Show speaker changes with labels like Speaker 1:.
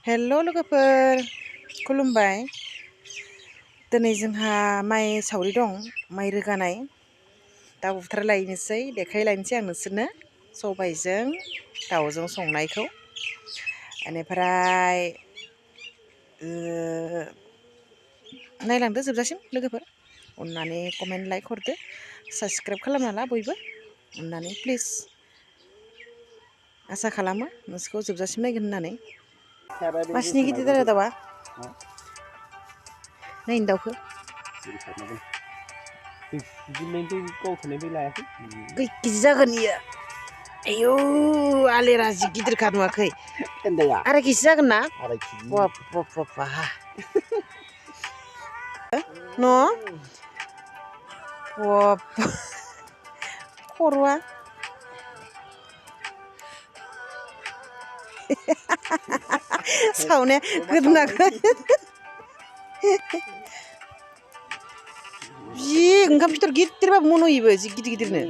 Speaker 1: हेल' लोगोफोर खुलुमबाय। दिनै जोंहा माइ सावरि दं, माइ रोगानाय। दा बुथारलायनोसै, देखायलायनोसै आं नोंसोरनो सबायजों दाउजों संनायखौ। बेनिफ्राय नायलांदो जोबजासिम लोगोफोर। अननानै कमेन्ट लाइक हरदो, साबस्क्राइब खालामना ला बयबो अननानै प्लिज। आसा खालामो नोंसोरखौ जोबजासिम नायगोन होननानै। मासिनि गिदिर जादों दाउआ, नायनो दाउखौ खै केजि जागोन इयो? आयौ आलेरा जि गिदिरखा नुवाखै? आराय केजि जागोन ना? बाब न' खर'आ सावनाया गोदोनाखै जि ओंखाम फिथर गिदिरबाबो मन'योबो जि गिदिर गिदिरनो।